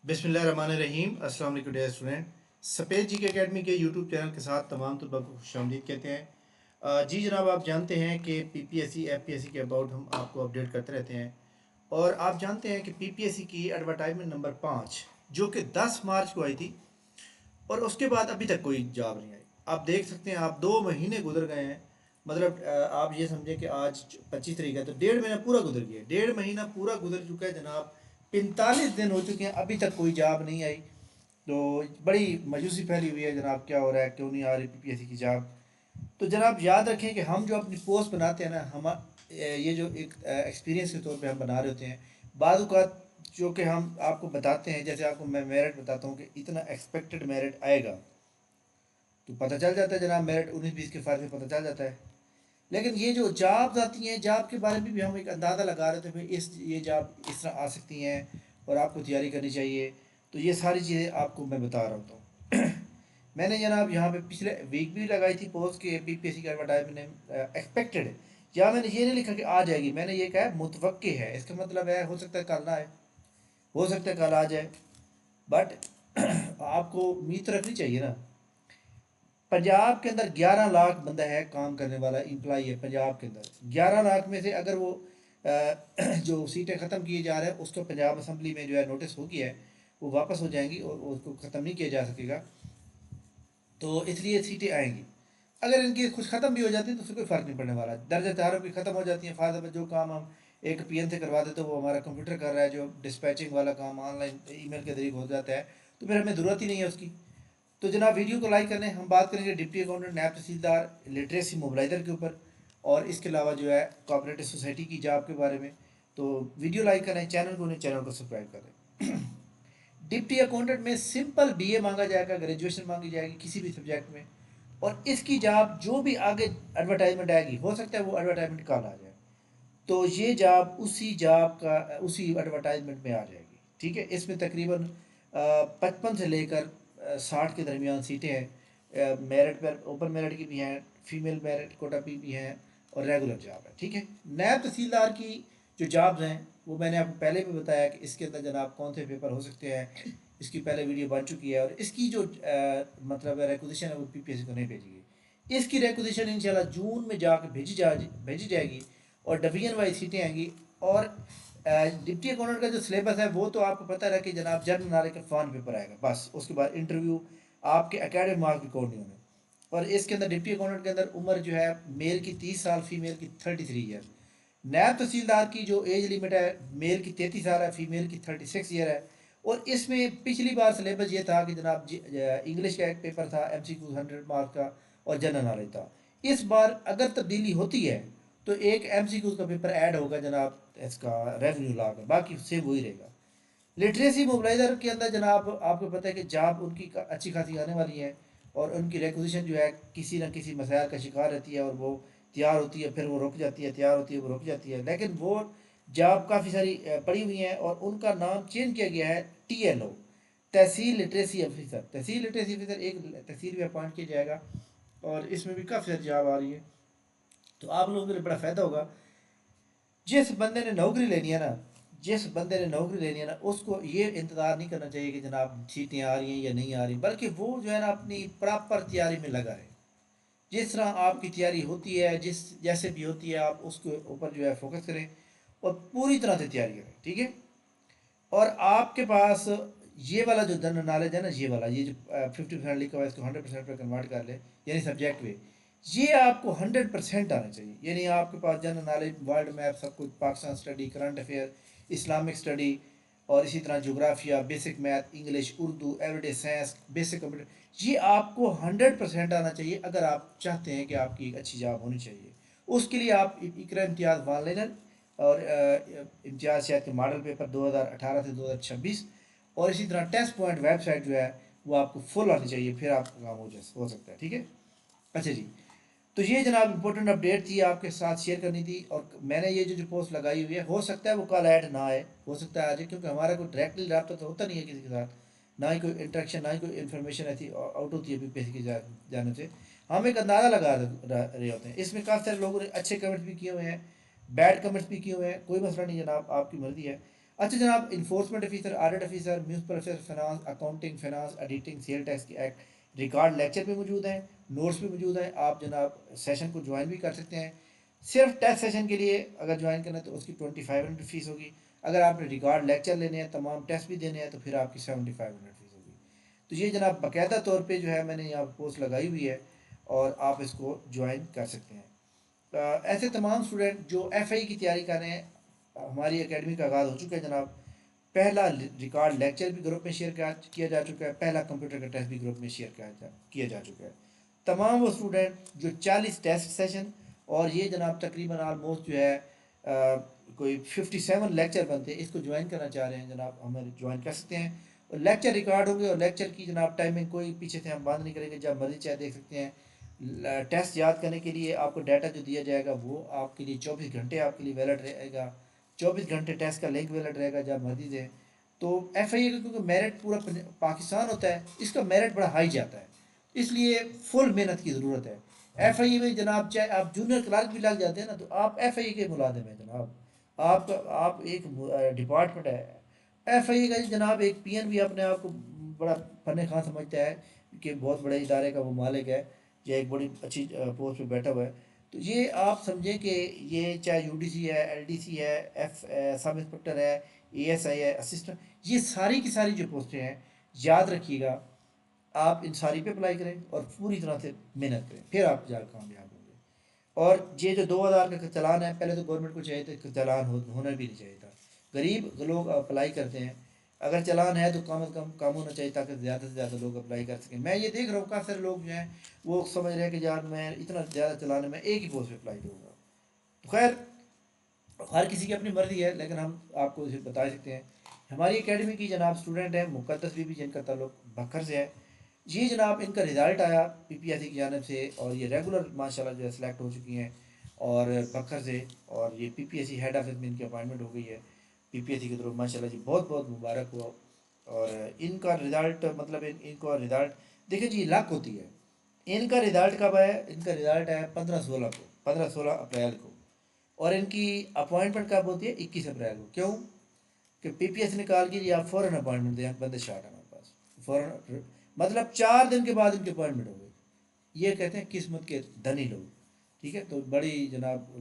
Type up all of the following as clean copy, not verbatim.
बिस्मिल्लाहिर्रहमानिर्रहीम। अस्सलाम वालेकुम डियर स्टूडेंट। सफ़ेद जी के अकेडमी के यूट्यूब चैनल के साथ तमाम तलबा को खुशामदीद कहते हैं। जी जनाब, आप जानते हैं कि पीपीएससी एफपीएससी के अबाउट हम आपको अपडेट करते रहते हैं। और आप जानते हैं कि पीपीएससी की एडवर्टाइजमेंट नंबर 5 जो कि 10 मार्च को आई थी, और उसके बाद अभी तक कोई जॉब नहीं आई। आप देख सकते हैं, आप 2 महीने गुजर गए हैं। मतलब आप ये समझें कि आज 25 तारीख है, तो 1.5 महीना पूरा गुजर गया है। 1.5 महीना पूरा गुजर चुका है जनाब। 45 दिन हो चुके हैं, अभी तक कोई जॉब नहीं आई। तो बड़ी मायूसी फैली हुई है जनाब, क्या हो रहा है, क्यों नहीं आ रही पीपीएससी की जॉब। तो जनाब याद रखें कि हम जो अपनी पोस्ट बनाते हैं ना, हम ये जो एक एक्सपीरियंस के तौर पे हम बना रहे होते हैं। बाद औक़ात जो कि हम आपको बताते हैं, जैसे आपको मैं मेरिट बताता हूँ कि इतना एक्सपेक्टेड मेरिट आएगा, तो पता चल जाता है जनाब, मेरिट 19-20 के फ़र्क से पता चल जाता है। लेकिन ये जो जॉब्स आती हैं, जॉब के बारे में भी हम एक अंदाज़ा लगा रहे थे, भाई ये जॉब इस तरह आ सकती हैं और आपको तैयारी करनी चाहिए। तो ये सारी चीज़ें आपको मैं बता रहा होता हूँ। मैंने जनाब यहाँ पे पिछले वीक भी लगाई थी पोस्ट के पीपीएससी का एडवर्टाइजमेंट एक्सपेक्टेड। या मैंने ये नहीं लिखा कि आ जाएगी, मैंने ये कहा मुतवक्के है। इसका मतलब है हो सकता है कल ना आए, हो सकता है कल आ जाए, बट आपको उम्मीद तो रखनी चाहिए ना। पंजाब के अंदर 11 लाख बंदा है, काम करने वाला एम्प्लॉई है पंजाब के अंदर। 11 लाख में से अगर वो जो सीटें ख़त्म किए जा रहे हैं, उसको पंजाब असम्बली में जो है नोटिस हो गया है, वो वापस हो जाएंगी और उसको ख़त्म नहीं किया जा सकेगा। तो इसलिए सीटें आएंगी। अगर इनकी कुछ ख़त्म भी हो जाती है तो उससे कोई फ़र्क नहीं पड़ने वाला। दर्ज तारों की ख़त्म हो जाती हैं, फ़ायदा जो काम हम एक पीएन से करवा देते, तो वो हमारा कंप्यूटर कर रहा है, जो डिस्पैचिंग वाला काम ऑनलाइन ईमेल के जरिए हो जाता है, तो फिर हमें ज़रूरत ही नहीं है उसकी। तो जनाब वीडियो को लाइक करें। हम बात करेंगे डिप्टी अकाउंटेंट, नायब तहसीलदार, लिटरेसी मोबलाइज़र के ऊपर, और इसके अलावा जो है कोऑपरेटिव सोसाइटी की जॉब के बारे में। तो वीडियो लाइक करें, चैनल को सब्सक्राइब करें। डिप्टी अकाउंटेंट में सिंपल बीए मांगा जाएगा, ग्रेजुएशन मांगी जाएगी किसी भी सब्जेक्ट में। और इसकी जॉब जो भी आगे एडवर्टाइजमेंट आएगी, हो सकता है वो एडवर्टाइजमेंट कल आ जाए, तो ये जॉब उसी एडवर्टाइजमेंट में आ जाएगी। ठीक है, इसमें तकरीबन 55 से लेकर 60 के दरमियान सीटें हैं। मेरिट पर ओपन मेरिट की भी हैं, फीमेल मेरिट कोटा भी हैं, और रेगुलर जॉब है। ठीक है, नायब तहसीलदार की जो जॉब्स हैं वो मैंने आपको पहले भी बताया कि इसके अंदर जनाब कौन से पेपर हो सकते हैं। इसकी पहले वीडियो बन चुकी है, और इसकी जो मतलब रिक्वेजिशन है वो पीपीएससी को नहीं भेजी गई। इसकी रिक्वेजिशन इंशाल्लाह जून में जाकर भेजी जाएगी, और डिवीजन वाइज सीटें आएंगी। और डिप्टी अकाउंटेंट का जो सिलेबस है वो तो आपको पता है कि जनाब जनरल नॉलेज का फ़ान पेपर आएगा, बस उसके बाद इंटरव्यू, आपके एकेडमिक मार्क्स रिकॉर्ड नहीं होने। और इसके अंदर डिप्टी अकाउंटेंट के अंदर उम्र जो है, मेल की 30 साल, फीमेल की 33 ईयर। नायब तहसीलदार की जो एज लिमिट है, मेल की 33 साल है, फीमेल की 36 ईयर है। और इसमें पिछली बार सिलेबस ये था कि जनाब इंग्लिश का एक पेपर था MCQ 100 मार्क्स का, और जनरल नॉलेज था। इस बार अगर तब्दीली होती है तो एक MCQ का पेपर ऐड होगा जनाब, इसका रेवेन्यू लॉ का, बाकी सेम वही रहेगा। लिटरेसी मोबलाइज़र के अंदर जनाब आपको पता है कि जॉब उनकी अच्छी खासी आने वाली है, और उनकी रिक्वेजिशन जो है किसी न किसी मसाइल का शिकार रहती है, और वो तैयार होती है फिर वो रुक जाती है, तैयार होती है वो रुक जाती है। लेकिन वो जॉब काफ़ी सारी पड़ी हुई हैं, और उनका नाम चेंज किया गया है TLO, तहसील लिटरेसी ऑफिसर। तहसील लिटरेसी ऑफिसर एक तहसील में अपॉइंट किया जाएगा, और इसमें भी काफ़ी सारी जॉब आ रही है। तो आप लोगों के लिए बड़ा फ़ायदा होगा। जिस बंदे ने नौकरी लेनी है ना, जिस बंदे ने नौकरी लेनी है ना, उसको ये इंतज़ार नहीं करना चाहिए कि जनाब सीटें आ रही हैं या नहीं आ रही, बल्कि वो जो है ना अपनी प्रॉपर तैयारी में लगा है। जिस तरह आपकी तैयारी होती है, जैसे भी होती है, आप उसके ऊपर जो है फोकस करें, और पूरी तरह से तैयारी करें। ठीक है, और आपके पास ये वाला जो जनरल नॉलेज है ना, ये जो 50% लिखा हुआ है, इसको 100% पर कन्वर्ट कर ले, यानी सब्जेक्ट में ये आपको 100% आना चाहिए। यानी आपके पास जनरल नॉलेज, वर्ल्ड मैप, सब कुछ, Pakistan study, current affair, Islamic study, और इसी तरह जोग्राफिया, basic math, English, Urdu, everyday science, basic computer, ये आपको 100% आना चाहिए अगर आप चाहते हैं कि आपकी एक अच्छी जॉब होनी चाहिए। उसके लिए आप इकरा इम्तियाज़ वालेन, और इम्तियाज़ शायद के मॉडल पेपर 2018 से 2026, और इसी तरह टेस्ट पॉइंट वेबसाइट जो है वो आपको फुल आनी चाहिए, फिर आपका काम हो सकता है। ठीक है, अच्छा जी। तो ये जनाब इंपॉर्टेंट अपडेट थी, आपके साथ शेयर करनी थी। और मैंने ये जो पोस्ट लगाई हुई है, हो सकता है वो कल ऐड ना आए, हो सकता है आज, क्योंकि हमारा कोई डायरेक्टली रब्ता तो होता नहीं है किसी के साथ, ना ही कोई इंटरेक्शन, ना ही कोई इन्फॉर्मेशन ऐसी आउट होती है पीपीएससी की जाने से। हम एक अंदाज़ा लगा रहे होते हैं। इसमें काफ़ी सारे लोगों ने अच्छे कमेंट्स भी किए हुए हैं, बैड कमेंट्स भी किए हुए हैं, कोई मसला नहीं जनाब, आपकी मर्ज़ी है। اچھا جناب، enforcement officer, audit officer, municipal affair, finance, accounting, finance editing, sale tax کے ایکٹ، ریکارڈ لیکچر بھی موجود ہیں، نوٹس بھی موجود ہیں. آپ جناب سیشن کو جوائن بھی کر سکتے ہیں. صرف ٹیسٹ سیشن کے لیے اگر جوائن کرنا ہے تو اس کی 2500 فیس ہوگی. اگر آپ نے ریکارڈ لیکچر لینے ہیں، تمام ٹیسٹ بھی دینے ہیں، تو پھر آپ کی 7500 فیس ہوگی. تو یہ جناب باقاعدہ طور پہ جو ہے میں نے یہاں پوسٹ لگائی ہوئی ہے، اور آپ اس کو جوائن کر سکتے ہیں. ایسے تمام اسٹوڈنٹ جو ایف آئی کی تیاری کر رہے ہیں، ہماری اکیڈمی کا آغاز ہو چکا ہے جناب. پہلا ریکارڈ لیکچر بھی گروپ میں شیئر کیا جا چکا ہے، پہلا کمپیوٹر کا ٹیسٹ بھی گروپ میں شیئر کیا جا چکا ہے. تمام وہ اسٹوڈنٹ جو 40 ٹیسٹ سیشن اور یہ جناب تقریباً آلموسٹ جو ہے کوئی 57 لیکچر بنتے ہیں، اس کو جوائن کرنا چاہ رہے ہیں جناب، ہمیں جوائن کر سکتے ہیں. اور لیکچر ریکارڈ ہوں گے، اور لیکچر کی جناب ٹائمنگ کوئی پیچھے سے ہم بند نہیں کریں گے، جب مرضی چاہے دیکھ سکتے ہیں. ٹیسٹ یاد کرنے کے لیے آپ کو ڈیٹا جو دیا جائے گا وہ آپ کے لیے 24 گھنٹے آپ کے لیے ویلڈ رہے گا. 24 گھنٹے ٹیسٹ کا لنک ویلڈ رہے گا جب مرضی دیں. تو ایف آئی اے کا کیونکہ میرٹ پورا پاکستان ہوتا ہے، اس کا میرٹ بڑا ہائی جاتا ہے، اس لیے فل محنت کی ضرورت ہے. ایف آئی اے میں جناب چاہے آپ جونیئر کلرک بھی لگ جاتے ہیں نا، تو آپ ایف آئی اے کے ملازم ہیں جناب. آپ ایک ڈپارٹمنٹ ہے ایف آئی اے کا جناب. ایک پی این بھی اپنے آپ کو بڑا فن خاں سمجھتا ہے کہ بہت بڑے ادارے کا وہ مالک ہے، یا ایک بڑی اچھی پوسٹ پہ بیٹھا ہوا ہے. تو یہ آپ سمجھیں کہ یہ چاہے یو ڈی سی ہے، ایل ڈی سی ہے، سب انسپکٹر ہے، اے ایس آئی ہے، اسسٹنٹ، یہ ساری کی ساری جو پوسٹیں ہیں، یاد رکھیے گا آپ ان ساری پہ اپلائی کریں اور پوری طرح سے محنت کریں، پھر آپ جا کامیاب ہوں گے. اور یہ جو 2000 کا چلان ہے، پہلے تو گورنمنٹ کو چاہیے تھا کہ چلان ہونا بھی نہیں چاہیے تھا. غریب لوگ اپلائی کرتے ہیں، اگر چلان ہے تو کم از کم ہونا چاہیے تاکہ زیادہ سے زیادہ لوگ اپلائی کر سکیں. میں یہ دیکھ رہا ہوں کافی سارے لوگ جو ہیں وہ سمجھ رہے ہیں کہ یار میں اتنا زیادہ چلان ہے، میں ایک ہی پوسٹ پہ اپلائی کروں گا. تو خیر، ہر کسی کی اپنی مرضی ہے، لیکن ہم آپ کو بتا سکتے ہیں. ہماری اکیڈمی کی جناب اسٹوڈنٹ ہیں مقدس بھی جن کا تعلق بکھر سے ہے. یہ جناب ان کا رزلٹ آیا پی پی ایس سی کی جانب سے، اور یہ ریگولر ماشاء اللہ جو ہے سلیکٹ ہو چکی ہیں اور بکھر سے. اور یہ P P S C head office میں ان کی اپائنٹمنٹ ہو گئی ہے پی پی ایس سی کی طرف. ماشاء اللہ جی بہت بہت مبارک ہو. اور ان کا رزلٹ مطلب ان کو رزلٹ دیکھیں جی، لک ہوتی ہے. ان کا رزلٹ کب ہے؟ ان کا رزلٹ ہے 15/16 کو، 15/16 اپریل کو. اور ان کی اپوائنٹمنٹ کب ہوتی ہے؟ 21 اپریل کو. کیوں کہ پی پی ایس نکال کے آپ فوراً اپوائنٹمنٹ دیں، بندے شارٹ ہمارے پاس فوراً، مطلب 4 دن کے بعد ان کی اپوائنٹمنٹ ہو گئی. یہ کہتے ہیں قسمت کے دھنی لوگ. ٹھیک ہے، تو بڑی جناب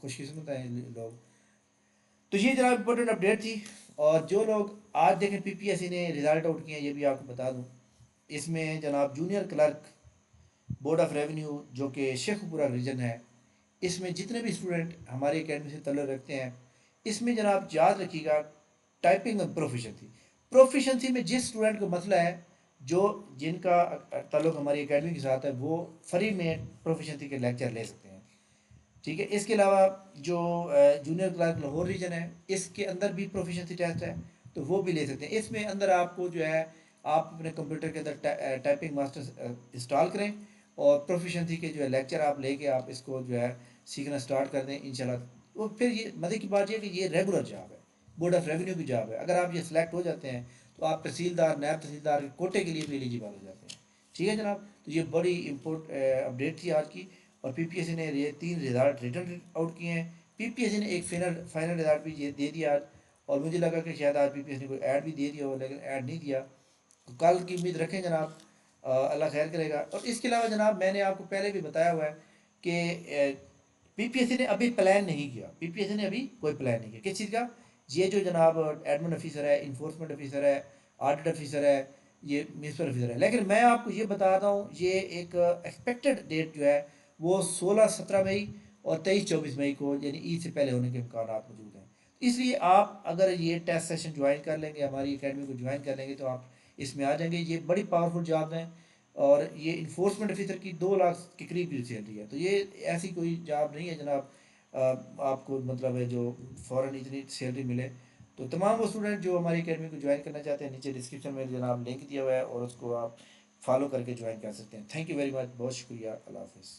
خوش قسمت ہیں لوگ. تو یہ جناب امپورٹنٹ اپڈیٹ تھی. اور جو لوگ آج دیکھیں پی پی ایس سی نے رزلٹ آؤٹ کیے ہیں، یہ بھی آپ کو بتا دوں. اس میں جناب junior clerk board of revenue جو کہ شیخ پورہ ریجن ہے، اس میں جتنے بھی اسٹوڈنٹ ہماری اکیڈمی سے تعلق رکھتے ہیں، اس میں جناب یاد رکھیے گا ٹائپنگ اور پروفیشنسی میں جس اسٹوڈنٹ کو مسئلہ ہے، جو جن کا تعلق ہماری اکیڈمی کے ساتھ ہے، وہ فری میں پروفیشنسی کے لیکچر لے سکتے ہیں. ٹھیک ہے، اس کے علاوہ جو جونیئر کلرک لاہور ریجن ہے، اس کے اندر بھی پروفیشنسی ٹیسٹ ہے، تو وہ بھی لے سکتے ہیں. اس میں اندر آپ کو جو ہے آپ اپنے کمپیوٹر کے اندر ٹائپنگ ماسٹر انسٹال کریں، اور پروفیشنسی کے جو ہے لیکچر آپ لے کے آپ اس کو جو ہے سیکھنا سٹارٹ کر دیں انشاءاللہ. وہ پھر یہ مزے کی بات یہ ہے کہ یہ ریگولر جاب ہے، بورڈ آف ریونیو کی جاب ہے. اگر آپ یہ سلیکٹ ہو جاتے ہیں تو آپ تحصیلدار، نائب تحصیلدار کے کوٹے کے لیے بھی ایلیجیبل ہو جاتے ہیں. ٹھیک ہے جناب، تو یہ بڑی اپڈیٹ تھی آج کی. اور پی پی ایس سی نے یہ 3 رزلٹ ریٹرن آؤٹ کیے ہیں. پی پی ایس سی نے ایک فائنل رزلٹ بھی یہ دے دیا آج. اور مجھے لگا کہ شاید آج پی پی ایس سی نے کوئی ایڈ بھی دے دیا ہو، لیکن ایڈ نہیں دیا. کل کی امید رکھیں جناب، اللہ خیر کرے گا. اور اس کے علاوہ جناب میں نے آپ کو پہلے بھی بتایا ہوا ہے کہ پی پی ایس سی نے ابھی پلان نہیں کیا. پی پی ایس سی نے ابھی کوئی پلان نہیں کیا کس چیز کا. یہ جو جناب ایڈمن آفیسر ہے، انفورسمنٹ آفیسر ہے، آڈٹ آفیسر ہے، یہ میونسپل آفیسر ہے. لیکن میں آپ کو یہ بتاتا ہوں، یہ ایک ایکسپیکٹڈ ڈیٹ جو ہے وہ 16-17 مئی اور 23-24 مئی کو، یعنی عید سے پہلے ہونے کے امکانات موجود ہیں. اس لیے آپ اگر یہ ٹیسٹ سیشن جوائن کر لیں گے، ہماری اکیڈمی کو جوائن کر لیں گے، تو آپ اس میں آ جائیں گے. یہ بڑی پاورفل جاب ہیں. اور یہ انفورسمنٹ آفیسر کی 2 لاکھ کے قریب کی سیلری ہے. تو یہ ایسی کوئی جاب نہیں ہے جناب آپ کو مطلب ہے جو فوراً اتنی سیلری ملے. تو تمام وہ اسٹوڈنٹ جو ہماری اکیڈمی کو جوائن کرنا چاہتے ہیں، نیچے ڈسکرپشن میں جناب لنک دیا ہوا ہے، اور اس کو آپ فالو کر کے جوائن کر سکتے ہیں. تھینک یو ویری مچ، بہت شکریہ، اللہ حافظ.